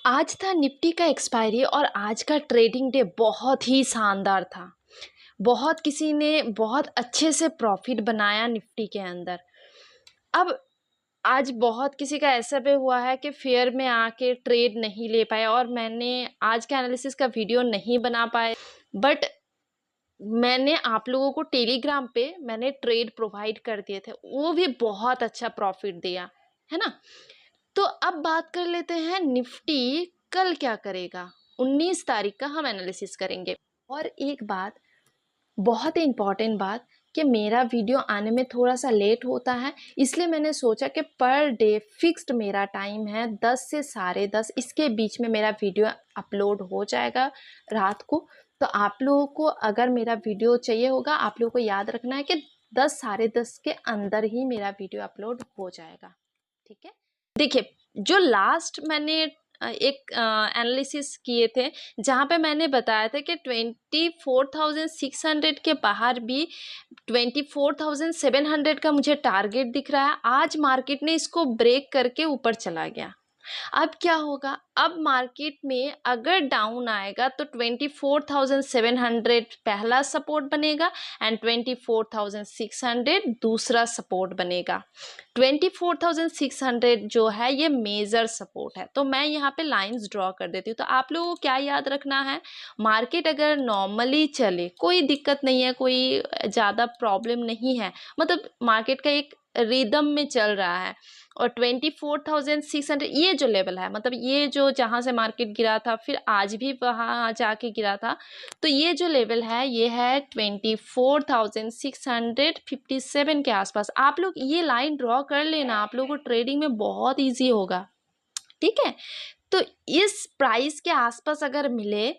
आज था निफ्टी का एक्सपायरी और आज का ट्रेडिंग डे बहुत ही शानदार था। बहुत किसी ने बहुत अच्छे से प्रॉफिट बनाया निफ्टी के अंदर। अब आज बहुत किसी का ऐसा भी हुआ है कि फेयर में आके ट्रेड नहीं ले पाए और मैंने आज का एनालिसिस का वीडियो नहीं बना पाए, बट मैंने आप लोगों को टेलीग्राम पे मैंने ट्रेड प्रोवाइड कर दिए थे, वो भी बहुत अच्छा प्रॉफिट दिया है ना। तो अब बात कर लेते हैं निफ्टी कल क्या करेगा। 19 तारीख का हम एनालिसिस करेंगे। और एक बात, बहुत ही इम्पॉर्टेंट बात, कि मेरा वीडियो आने में थोड़ा सा लेट होता है, इसलिए मैंने सोचा कि पर डे फिक्स्ड मेरा टाइम है 10 से 10:30, इसके बीच में मेरा वीडियो अपलोड हो जाएगा रात को। तो आप लोगों को अगर मेरा वीडियो चाहिए होगा, आप लोगों को याद रखना है कि 10 10:30 के अंदर ही मेरा वीडियो अपलोड हो जाएगा। ठीक है, देखिए जो लास्ट मैंने एक एनालिसिस किए थे, जहाँ पे मैंने बताया था कि 24,600 के बाहर भी 24,700 का मुझे टारगेट दिख रहा है। आज मार्केट ने इसको ब्रेक करके ऊपर चला गया। अब क्या होगा, अब मार्केट में अगर डाउन आएगा तो 24,700 पहला सपोर्ट बनेगा एंड 24,600 दूसरा सपोर्ट बनेगा। 24,600 जो है ये मेजर सपोर्ट है। तो मैं यहाँ पे लाइंस ड्रॉ कर देती हूँ। तो आप लोगों को क्या याद रखना है, मार्केट अगर नॉर्मली चले, कोई दिक्कत नहीं है, कोई ज़्यादा प्रॉब्लम नहीं है, मतलब मार्केट का एक रिदम में चल रहा है, और 24,600 ये जो लेवल है, मतलब ये जो जहाँ से मार्केट गिरा था फिर आज भी वहाँ जाके गिरा था, तो ये जो लेवल है ये है 24,657 के आसपास। आप लोग ये लाइन ड्रॉ कर लेना, आप लोगों को ट्रेडिंग में बहुत ईजी होगा। ठीक है, तो इस प्राइस के आसपास अगर मिले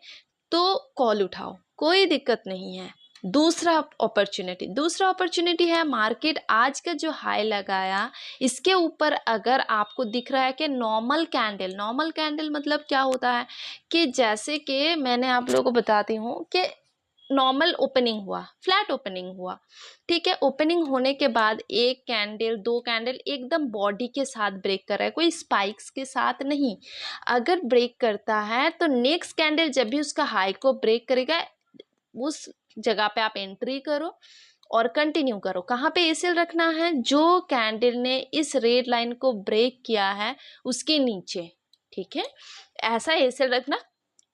तो कॉल उठाओ, कोई दिक्कत नहीं है। दूसरा अपॉर्चुनिटी है, मार्केट आज का जो हाई लगाया इसके ऊपर अगर आपको दिख रहा है कि नॉर्मल कैंडल मतलब क्या होता है, कि जैसे कि मैंने आप लोगों को बताती हूँ कि नॉर्मल ओपनिंग हुआ, फ्लैट ओपनिंग हुआ, ठीक है। ओपनिंग होने के बाद एक कैंडल, दो कैंडल एकदम बॉडी के साथ ब्रेक कर रहा है, कोई स्पाइक्स के साथ नहीं। अगर ब्रेक करता है तो नेक्स्ट कैंडल जब भी उसका हाई को ब्रेक करेगा, उस जगह पे आप एंट्री करो और कंटिन्यू करो। कहाँ पे एसएल रखना है, जो कैंडल ने इस रेड लाइन को ब्रेक किया है उसके नीचे। ठीक है, ऐसा एसएल रखना,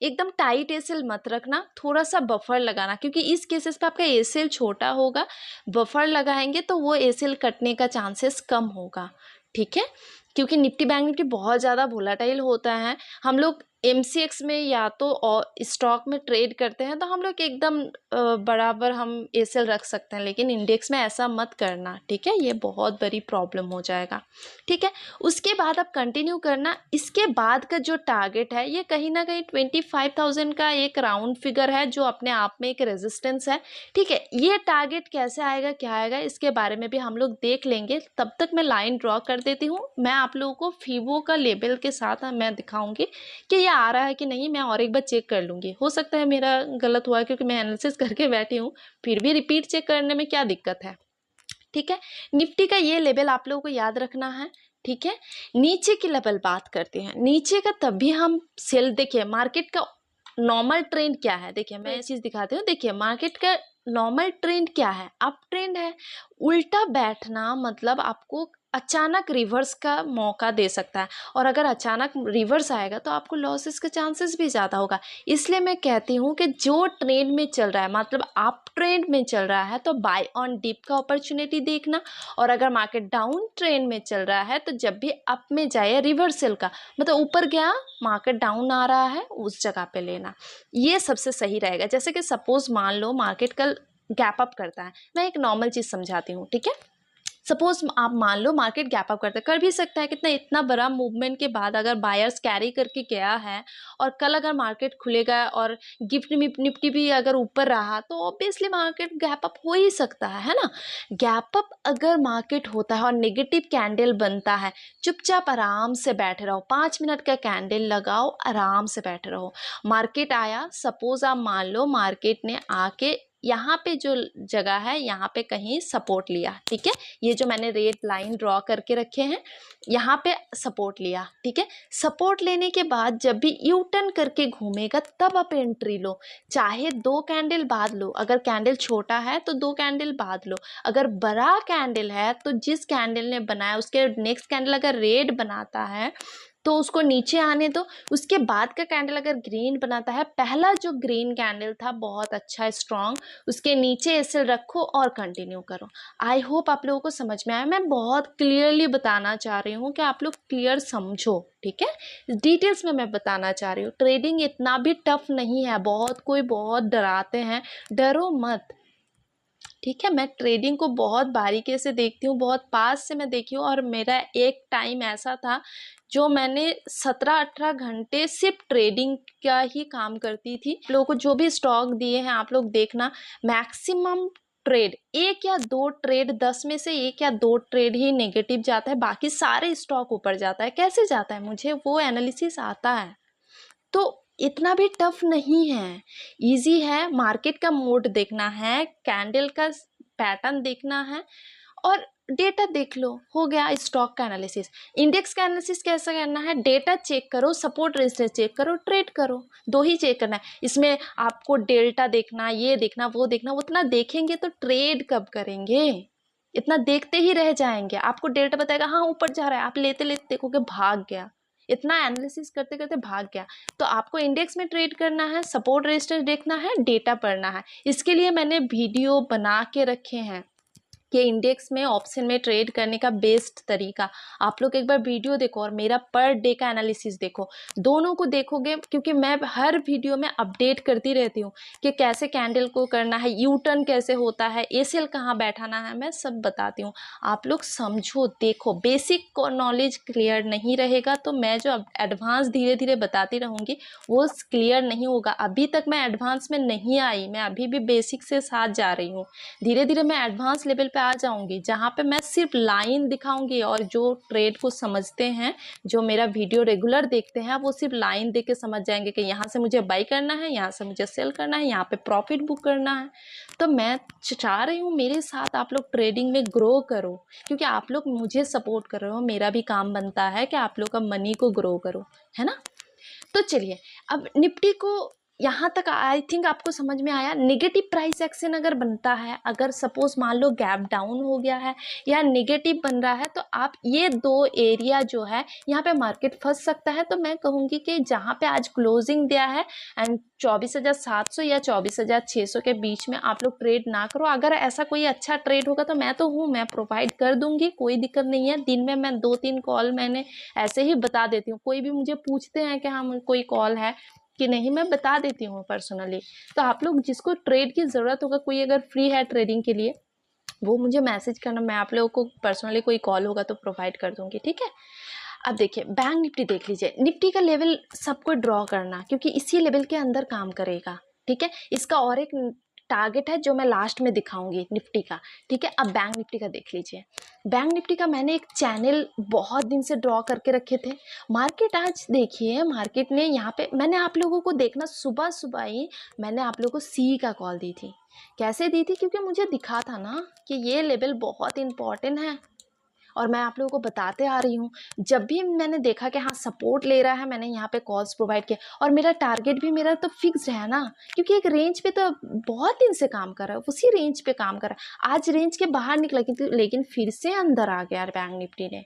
एकदम टाइट एसएल मत रखना, थोड़ा सा बफर लगाना, क्योंकि इस केसेस पे आपका एसएल छोटा होगा, बफर लगाएंगे तो वो एसएल कटने का चांसेस कम होगा। ठीक है, क्योंकि निफ्टी बैंक निफ्टी बहुत ज़्यादा वोलाटाइल होता है। हम लोग एमसीएक्स में या तो स्टॉक में ट्रेड करते हैं तो हम लोग एकदम बराबर हम एसएल रख सकते हैं, लेकिन इंडेक्स में ऐसा मत करना। ठीक है, ये बहुत बड़ी प्रॉब्लम हो जाएगा। ठीक है, उसके बाद आप कंटिन्यू करना। इसके बाद का जो टारगेट है ये कहीं ना कहीं 25,000 का एक राउंड फिगर है, जो अपने आप में एक रेजिस्टेंस है। ठीक है, ये टारगेट कैसे आएगा, क्या आएगा, इसके बारे में भी हम लोग देख लेंगे। तब तक मैं लाइन ड्रॉ कर देती हूँ। मैं आप लोगों को फीवो का लेबल के साथ मैं दिखाऊंगी कि ये आ रहा है कि नहीं। मैं और एक बार चेक कर लूँगी, हो सकता है मेरा गलत हुआ है, क्योंकि मैं एनालिसिस करके बैठी हूँ, फिर भी रिपीट चेक करने में क्या दिक्कत है। ठीक है, निफ्टी का ये लेवल आप लोगों को याद रखना है। ठीक है, नीचे की लेवल बात करते हैं। नीचे का तब भी हम सेल, देखिए मार्केट का नॉर्मल ट्रेंड क्या है, देखिए मैं ये चीज़ दिखाती हूँ। देखिए मार्केट का नॉर्मल ट्रेंड क्या है, अप ट्रेंड है। उल्टा बैठना मतलब आपको अचानक रिवर्स का मौका दे सकता है, और अगर अचानक रिवर्स आएगा तो आपको लॉसेस के चांसेस भी ज़्यादा होगा। इसलिए मैं कहती हूँ कि जो ट्रेंड में चल रहा है, मतलब अप ट्रेंड में चल रहा है, तो बाय ऑन डिप का अपॉर्चुनिटी देखना। और अगर मार्केट डाउन ट्रेंड में चल रहा है तो जब भी अप में जाए रिवर्सल का, मतलब ऊपर गया मार्केट डाउन आ रहा है, उस जगह पे लेना, ये सबसे सही रहेगा। जैसे कि सपोज मान लो मार्केट कल गैप अप करता है, मैं एक नॉर्मल चीज़ समझाती हूँ। ठीक है, सपोज आप मान लो मार्केट गैप अप करता है, कर भी सकता है, कितना इतना बड़ा मूवमेंट के बाद अगर बायर्स कैरी करके गया है, और कल अगर मार्केट खुलेगा और गिफ्ट निफ्टी भी अगर ऊपर रहा, तो ऑब्वियसली मार्केट गैप अप हो ही सकता है ना। गैप अप अगर मार्केट होता है और नेगेटिव कैंडल बनता है, चुपचाप आराम से बैठे रहो, 5 मिनट का कैंडल लगाओ, आराम से बैठे रहो। मार्केट आया, सपोज आप मान लो मार्केट ने आके यहाँ पे जो जगह है यहाँ पे कहीं सपोर्ट लिया, ठीक है। ये जो मैंने रेड लाइन ड्रॉ करके रखे हैं यहाँ पे सपोर्ट लिया, ठीक है। सपोर्ट लेने के बाद जब भी यू टर्न करके घूमेगा तब आप एंट्री लो, चाहे 2 कैंडल बाद लो। अगर कैंडल छोटा है तो 2 कैंडल बाद लो, अगर बड़ा कैंडल है तो जिस कैंडल ने बनाया उसके नेक्स्ट कैंडल अगर रेड बनाता है तो उसको नीचे आने दो। उसके बाद का कैंडल अगर ग्रीन बनाता है, पहला जो ग्रीन कैंडल था बहुत अच्छा स्ट्रॉन्ग, उसके नीचे एसएल रखो और कंटिन्यू करो। आई होप आप लोगों को समझ में आया। मैं बहुत क्लियरली बताना चाह रही हूँ कि आप लोग क्लियर समझो, ठीक है। डिटेल्स में मैं बताना चाह रही हूँ। ट्रेडिंग इतना भी टफ नहीं है, कोई बहुत डराते हैं, डरो मत, ठीक है। मैं ट्रेडिंग को बहुत बारीकी से देखती हूँ, बहुत पास से मैं देखी हूँ। और मेरा एक टाइम ऐसा था जो मैंने 17-18 घंटे सिर्फ ट्रेडिंग का ही काम करती थी। लोगों को जो भी स्टॉक दिए हैं आप लोग देखना, मैक्सिमम ट्रेड 1 या 2 ट्रेड, 10 में से 1 या 2 ट्रेड ही नेगेटिव जाता है, बाकी सारे स्टॉक ऊपर जाता है। कैसे जाता है मुझे वो एनालिसिस आता है, तो इतना भी टफ नहीं है, इजी है। मार्केट का मोड देखना है, कैंडल का पैटर्न देखना है और डेटा देख लो, हो गया स्टॉक का एनालिसिस। इंडेक्स का एनालिसिस कैसा करना है, डेटा चेक करो, सपोर्ट रेजिस्टेंस चेक करो, ट्रेड करो, 2 ही चेक करना है। इसमें आपको डेल्टा देखना, ये देखना, वो देखना, उतना देखेंगे तो ट्रेड कब करेंगे, इतना देखते ही रह जाएंगे। आपको डेल्टा बताएगा हाँ ऊपर जा रहा है, आप लेते लेते देखोगे भाग गया, इतना एनालिसिस करते करते भाग गया। तो आपको इंडेक्स में ट्रेड करना है, सपोर्ट रेजिस्टेंस देखना है, डेटा पढ़ना है। इसके लिए मैंने वीडियो बना के रखे हैं कि इंडेक्स में ऑप्शन में ट्रेड करने का बेस्ट तरीका। आप लोग एक बार वीडियो देखो और मेरा पर डे का एनालिसिस देखो, दोनों को देखोगे, क्योंकि मैं हर वीडियो में अपडेट करती रहती हूँ कि कैसे कैंडल को करना है, यू टर्न कैसे होता है, एसएल कहाँ बैठाना है, मैं सब बताती हूँ। आप लोग समझो, देखो, बेसिक नॉलेज क्लियर नहीं रहेगा तो मैं जो एडवांस धीरे धीरे बताती रहूँगी वो क्लियर नहीं होगा। अभी तक मैं एडवांस में नहीं आई, मैं अभी भी बेसिक से साथ जा रही हूँ। धीरे धीरे मैं एडवांस लेवल पे आ जाऊंगी जहाँ पे मैं सिर्फ लाइन दिखाऊंगी और जो ट्रेड को समझते हैं, जो मेरा वीडियो रेगुलर देखते हैं, वो सिर्फ लाइन देख के समझ जाएंगे कि यहाँ से मुझे बाई करना है, यहाँ से मुझे सेल करना है, यहाँ पे प्रॉफिट बुक करना है। तो मैं चाह रही हूँ मेरे साथ आप लोग ट्रेडिंग में ग्रो करो, क्योंकि आप लोग मुझे सपोर्ट कर रहे हो, मेरा भी काम बनता है कि आप लोग का मनी को ग्रो करो, है ना। तो चलिए अब निफ्टी को यहाँ तक आई थिंक आपको समझ में आया। नेगेटिव प्राइस एक्शन अगर बनता है, अगर सपोज मान लो गैप डाउन हो गया है या नेगेटिव बन रहा है, तो आप ये 2 एरिया जो है यहाँ पे मार्केट फंस सकता है। तो मैं कहूँगी कि जहाँ पे आज क्लोजिंग दिया है एंड 24,700 या 24,600 के बीच में आप लोग ट्रेड ना करो। अगर ऐसा कोई अच्छा ट्रेड होगा तो मैं तो हूँ, मैं प्रोवाइड कर दूंगी, कोई दिक्कत नहीं है। दिन में मैं 2-3 कॉल मैंने ऐसे ही बता देती हूँ। कोई भी मुझे पूछते हैं कि हाँ कोई कॉल है कि नहीं, मैं बता देती हूँ पर्सनली। तो आप लोग जिसको ट्रेड की ज़रूरत होगा, कोई अगर फ्री है ट्रेडिंग के लिए, वो मुझे मैसेज करना, मैं आप लोगों को पर्सनली कोई कॉल होगा तो प्रोवाइड कर दूंगी, ठीक है। अब देखिए बैंक निफ्टी देख लीजिए। निफ्टी का लेवल सबको ड्रॉ करना, क्योंकि इसी लेवल के अंदर काम करेगा, ठीक है। इसका और एक टारगेट है जो मैं लास्ट में दिखाऊंगी निफ्टी का, ठीक है। अब बैंक निफ्टी का देख लीजिए। बैंक निफ्टी का मैंने एक चैनल बहुत दिन से ड्रॉ करके रखे थे। मार्केट आज देखिए, मार्केट ने यहाँ पे, मैंने आप लोगों को देखना सुबह सुबह ही मैंने आप लोगों को सी का कॉल दी थी। कैसे दी थी, क्योंकि मुझे दिखा था ना कि ये लेवल बहुत इंपॉर्टेंट है और मैं आप लोगों को बताते आ रही हूँ। जब भी मैंने देखा कि हाँ सपोर्ट ले रहा है, मैंने यहाँ पे कॉल्स प्रोवाइड किया। और मेरा टारगेट भी मेरा तो फिक्स्ड है ना, क्योंकि एक रेंज पे तो बहुत दिन से काम कर रहा है, उसी रेंज पे काम कर रहा है। आज रेंज के बाहर निकला लेकिन फिर से अंदर आ गया बैंक निफ्टी ने,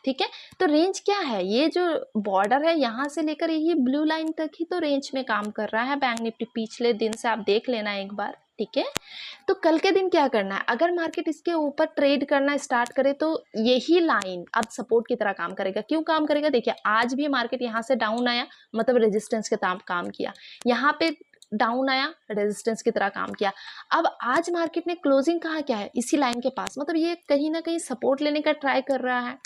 ठीक है। तो रेंज क्या है, ये जो बॉर्डर है यहाँ से लेकर यही ब्लू लाइन तक ही तो रेंज में काम कर रहा है बैंक निफ्टी। पिछले दिन से आप देख लेना एक बार, ठीक है। तो कल के दिन क्या करना है, अगर मार्केट इसके ऊपर ट्रेड करना स्टार्ट करे तो यही लाइन अब सपोर्ट की तरह काम करेगा। क्यों काम करेगा, देखिए आज भी मार्केट यहाँ से डाउन आया, मतलब रेजिस्टेंस के तरह काम किया, यहाँ पे डाउन आया, रेजिस्टेंस की तरह काम किया। अब आज मार्केट ने क्लोजिंग कहा क्या है, इसी लाइन के पास, मतलब ये कहीं ना कहीं सपोर्ट लेने का ट्राई कर रहा है।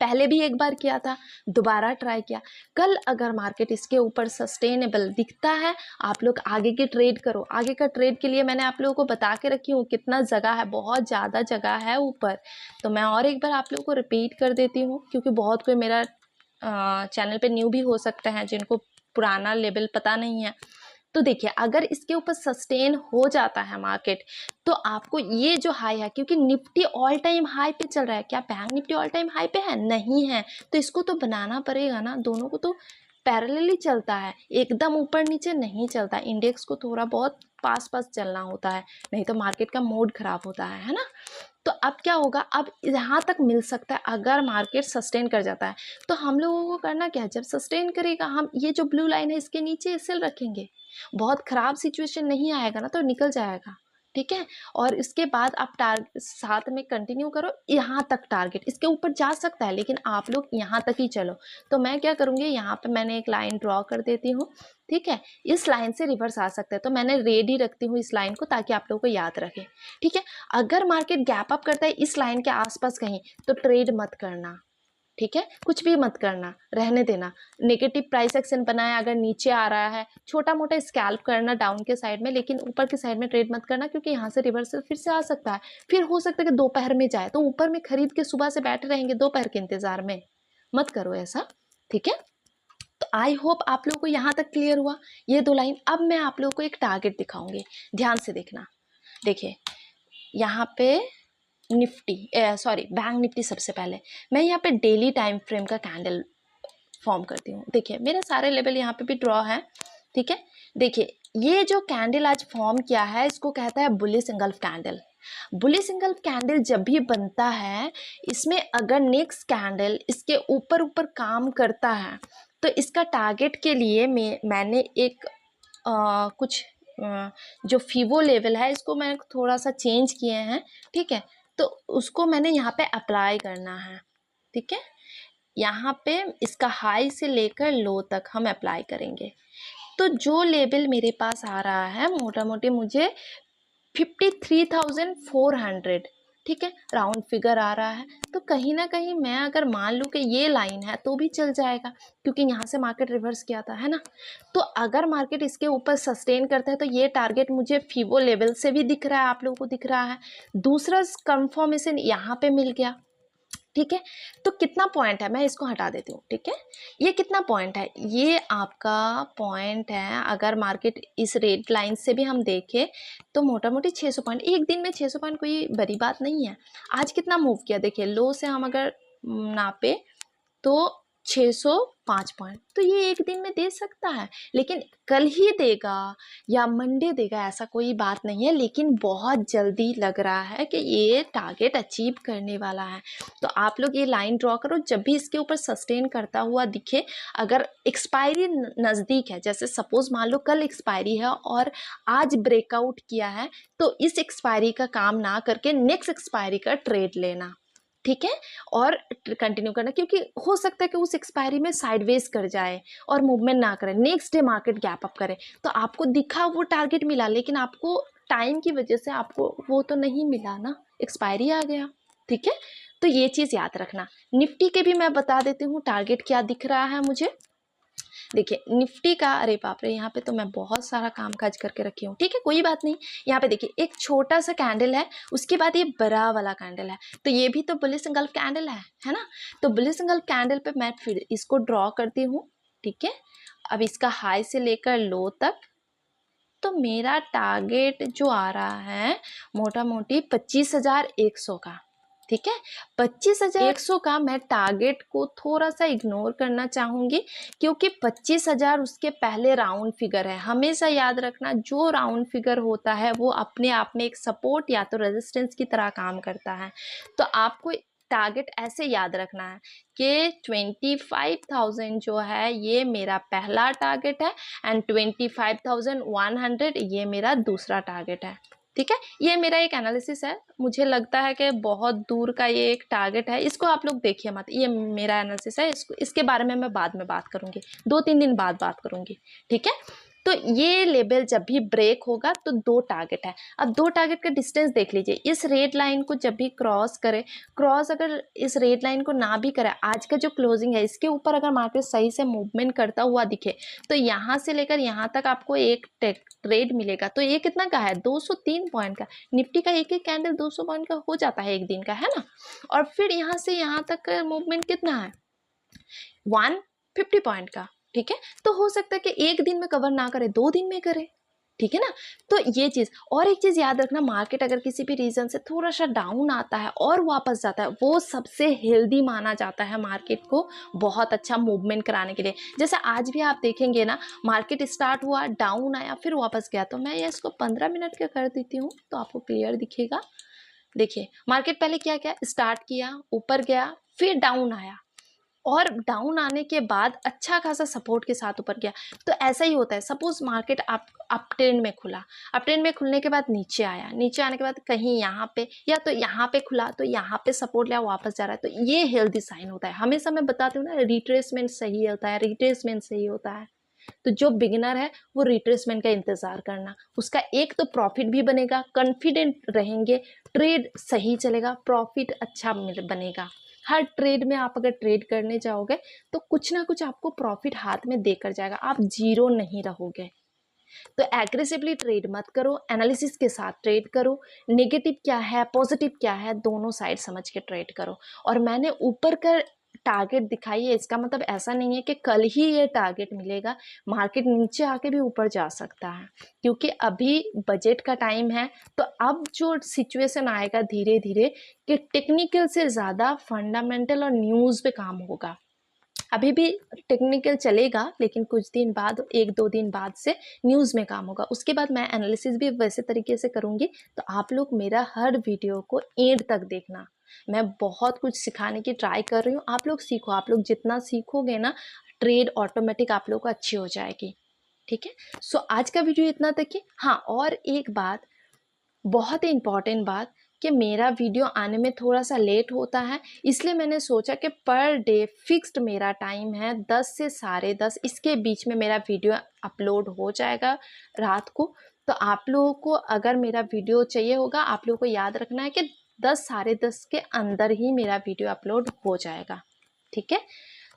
पहले भी एक बार किया था, दोबारा ट्राई किया। कल अगर मार्केट इसके ऊपर सस्टेनेबल दिखता है, आप लोग आगे की ट्रेड करो। आगे का ट्रेड के लिए मैंने आप लोगों को बता के रखी हूँ कितना जगह है, बहुत ज़्यादा जगह है ऊपर। तो मैं और एक बार आप लोगों को रिपीट कर देती हूँ, क्योंकि बहुत कोई मेरा चैनल पे न्यू भी हो सकते हैं जिनको पुराना लेवल पता नहीं है। तो देखिए अगर इसके ऊपर सस्टेन हो जाता है मार्केट तो आपको ये जो हाई है, क्योंकि निफ्टी ऑल टाइम हाई पे चल रहा है, क्या bank Nifty all time high पे है? नहीं है। तो इसको तो बनाना पड़ेगा ना, दोनों को तो पैरेलली चलता है, एकदम ऊपर नीचे नहीं चलता। इंडेक्स को थोड़ा बहुत पास पास चलना होता है, नहीं तो मार्केट का मूड खराब होता है ना। तो अब क्या होगा, अब यहाँ तक मिल सकता है अगर मार्केट सस्टेन कर जाता है। तो हम लोगों को करना क्या है, जब सस्टेन करेगा हम ये जो ब्लू लाइन है इसके नीचे सेल रखेंगे, बहुत ख़राब सिचुएशन नहीं आएगा ना तो निकल जाएगा, ठीक है। और इसके बाद आप टारगेट साथ में कंटिन्यू करो, यहाँ तक टारगेट, इसके ऊपर जा सकता है लेकिन आप लोग यहाँ तक ही चलो। तो मैं क्या करूँगी, यहाँ पे मैंने एक लाइन ड्रॉ कर देती हूँ, ठीक है। इस लाइन से रिवर्स आ सकता है तो मैंने रेडी रखती हूँ इस लाइन को ताकि आप लोगों को याद रखे, ठीक है। अगर मार्केट गैप अप करता है इस लाइन के आसपास कहीं तो ट्रेड मत करना, ठीक है, कुछ भी मत करना, रहने देना। नेगेटिव प्राइस एक्शन बनाया, अगर नीचे आ रहा है छोटा मोटा स्कैल्प करना डाउन के साइड में, लेकिन ऊपर की साइड में ट्रेड मत करना क्योंकि यहाँ से रिवर्सल फिर से आ सकता है। फिर हो सकता है कि दोपहर में जाए तो ऊपर में खरीद के सुबह से बैठे रहेंगे दोपहर के इंतजार में, मत करो ऐसा, ठीक है। तो आई होप आप लोगों को यहाँ तक क्लियर हुआ ये दो लाइन। अब मैं आप लोगों को एक टारगेट दिखाऊंगी, ध्यान से देखना। देखिए यहाँ पे निफ्टी सॉरी बैंक निफ्टी, सबसे पहले मैं यहाँ पे डेली टाइम फ्रेम का कैंडल फॉर्म करती हूँ। देखिए मेरे सारे लेवल यहाँ पे भी ड्रॉ है, ठीक है। देखिए ये जो कैंडल आज फॉर्म किया है इसको कहता है bullish engulf candle. Bullish engulf candle जब भी बनता है, इसमें अगर नेक्स्ट कैंडल इसके ऊपर ऊपर काम करता है तो इसका टारगेट के लिए मैंने एक कुछ जो फीवो लेवल है इसको मैंने थोड़ा सा चेंज किए हैं, ठीक है। तो उसको मैंने यहाँ पे अप्लाई करना है, ठीक है। यहाँ पे इसका हाई से लेकर लो तक हम अप्लाई करेंगे। तो जो लेवल मेरे पास आ रहा है मोटा मोटी मुझे 53,400, ठीक है, राउंड फिगर आ रहा है। तो कहीं ना कहीं मैं अगर मान लूँ कि ये लाइन है तो भी चल जाएगा क्योंकि यहाँ से मार्केट रिवर्स किया था, है ना। तो अगर मार्केट इसके ऊपर सस्टेन करता है तो ये टारगेट मुझे फीवो लेवल से भी दिख रहा है, आप लोगों को दिख रहा है। दूसरा कंफर्मेशन यहाँ पे मिल गया, ठीक है। तो कितना पॉइंट है, मैं इसको हटा देती हूँ, ठीक है। ये कितना पॉइंट है, ये आपका पॉइंट है। अगर मार्केट इस रेड लाइन से भी हम देखें तो मोटा मोटी 600 पॉइंट, एक दिन में 600 पॉइंट कोई बड़ी बात नहीं है। आज कितना मूव किया देखिए, लो से हम अगर नापे तो 605 पॉइंट, तो ये एक दिन में दे सकता है, लेकिन कल ही देगा या मंडे देगा ऐसा कोई बात नहीं है। लेकिन बहुत जल्दी लग रहा है कि ये टारगेट अचीव करने वाला है। तो आप लोग ये लाइन ड्रॉ करो, जब भी इसके ऊपर सस्टेन करता हुआ दिखे, अगर एक्सपायरी नज़दीक है, जैसे सपोज मान लो कल एक्सपायरी है और आज ब्रेकआउट किया है, तो इस एक्सपायरी का काम ना करके नेक्स्ट एक्सपायरी का ट्रेड लेना, ठीक है, और कंटिन्यू करना। क्योंकि हो सकता है कि उस एक्सपायरी में साइडवेज कर जाए और मूवमेंट ना करे, next day market gap up करे, तो आपको दिखा वो टारगेट मिला लेकिन आपको टाइम की वजह से आपको वो तो नहीं मिला ना, एक्सपायरी आ गया, ठीक है। तो ये चीज़ याद रखना। निफ्टी के भी मैं बता देती हूँ टारगेट क्या दिख रहा है मुझे। देखिए निफ्टी का, अरे बाप रे, यहाँ पे तो मैं बहुत सारा काम काज करके रखी हूँ, ठीक है, कोई बात नहीं। यहाँ पे देखिए एक छोटा सा कैंडल है, उसके बाद ये बड़ा वाला कैंडल है, तो ये भी तो बुलिश इंगल्फ कैंडल है ना। तो बुलिश इंगल्फ कैंडल पे मैं फिर इसको ड्रॉ करती हूँ, ठीक है। अब इसका हाई से लेकर लो तक, तो मेरा टारगेट जो आ रहा है मोटा मोटी 25,100 का, ठीक है। 25,100 का मैं टारगेट को थोड़ा सा इग्नोर करना चाहूँगी क्योंकि 25,000 उसके पहले राउंड फिगर है। हमेशा याद रखना जो राउंड फिगर होता है वो अपने आप में एक सपोर्ट या तो रेजिस्टेंस की तरह काम करता है। तो आपको टारगेट ऐसे याद रखना है कि 25,000 जो है ये मेरा पहला टारगेट है एंड 25,100 ये मेरा दूसरा टारगेट है, ठीक है। ये मेरा एक एनालिसिस है, मुझे लगता है कि बहुत दूर का ये एक टारगेट है, इसको आप लोग देखिए मत, ये मेरा एनालिसिस है, इसके बारे में मैं बाद में बात करूँगी, 2-3 दिन बाद बात करूँगी, ठीक है। तो ये लेवल जब भी ब्रेक होगा तो दो टारगेट है। अब दो टारगेट का डिस्टेंस देख लीजिए, इस रेड लाइन को जब भी क्रॉस करे, क्रॉस अगर इस रेड लाइन को ना भी करे, आज का जो क्लोजिंग है इसके ऊपर अगर मार्केट सही से मूवमेंट करता हुआ दिखे तो यहाँ से लेकर यहाँ तक आपको एक ट्रेड मिलेगा। तो ये कितना का है, 203 पॉइंट का। निफ्टी का एक एक कैंडल 200 पॉइंट का हो जाता है एक दिन का, है ना। और फिर यहाँ से यहाँ तक मूवमेंट कितना है, 150 पॉइंट का, ठीक है। तो हो सकता है कि एक दिन में कवर ना करे, 2 दिन में करे, ठीक है ना। तो ये चीज़, और एक चीज़ याद रखना, मार्केट अगर किसी भी रीज़न से थोड़ा सा डाउन आता है और वापस जाता है, वो सबसे हेल्दी माना जाता है मार्केट को बहुत अच्छा मूवमेंट कराने के लिए। जैसे आज भी आप देखेंगे ना, मार्केट स्टार्ट हुआ, डाउन आया, फिर वापस गया, तो मैं ये इसको 15 मिनट का कर देती हूँ तो आपको क्लियर दिखेगा। देखिए मार्केट पहले क्या किया, स्टार्ट किया, ऊपर गया, फिर डाउन आया, और डाउन आने के बाद अच्छा खासा सपोर्ट के साथ ऊपर गया। तो ऐसा ही होता है, सपोज मार्केट अप ट्रेंड में खुला, अप ट्रेंड में खुलने के बाद नीचे आया, नीचे आने के बाद कहीं यहाँ पे या तो यहाँ पे खुला, तो यहाँ पे सपोर्ट लिया, वापस जा रहा है, तो ये हेल्दी साइन होता है। हमेशा मैं बताती हूँ ना, रिट्रेसमेंट सही होता है, रिट्रेसमेंट सही होता है। तो जो बिगिनर है वो रिट्रेसमेंट का इंतजार करना, उसका एक तो प्रॉफिट भी बनेगा, कॉन्फिडेंट रहेंगे, ट्रेड सही चलेगा, प्रॉफिट अच्छा बनेगा। हर ट्रेड में आप अगर ट्रेड करने जाओगे तो कुछ ना कुछ आपको प्रॉफिट हाथ में देकर जाएगा, आप जीरो नहीं रहोगे। तो एग्रेसिवली ट्रेड मत करो, एनालिसिस के साथ ट्रेड करो, नेगेटिव क्या है पॉजिटिव क्या है दोनों साइड समझ के ट्रेड करो। और मैंने ऊपर का टारगेट दिखाई है, इसका मतलब ऐसा नहीं है कि कल ही ये टारगेट मिलेगा, मार्केट नीचे आके भी ऊपर जा सकता है, क्योंकि अभी बजट का टाइम है। तो अब जो सिचुएशन आएगा धीरे धीरे कि टेक्निकल से ज़्यादा फंडामेंटल और न्यूज़ पे काम होगा। अभी भी टेक्निकल चलेगा, लेकिन कुछ दिन बाद, 1-2 दिन बाद से न्यूज़ में काम होगा। उसके बाद मैं एनालिसिस भी वैसे तरीके से करूँगी। तो आप लोग मेरा हर वीडियो को एंड तक देखना, मैं बहुत कुछ सिखाने की ट्राई कर रही हूँ। आप लोग सीखो, आप लोग जितना सीखोगे ना, ट्रेड ऑटोमेटिक आप लोग को अच्छी हो जाएगी, ठीक है। सो आज का वीडियो इतना तक ही। हाँ, और एक बात, बहुत ही इम्पॉर्टेंट बात, कि मेरा वीडियो आने में थोड़ा सा लेट होता है, इसलिए मैंने सोचा कि पर डे फिक्स्ड मेरा टाइम है 10 से 10:30, इसके बीच में मेरा वीडियो अपलोड हो जाएगा रात को। तो आप लोगों को अगर मेरा वीडियो चाहिए होगा, आप लोगों को याद रखना है कि 10 10:30 के अंदर ही मेरा वीडियो अपलोड हो जाएगा, ठीक है।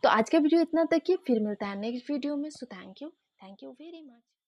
तो आज का वीडियो इतना तक ही, फिर मिलता है नेक्स्ट वीडियो में। So thank you very much.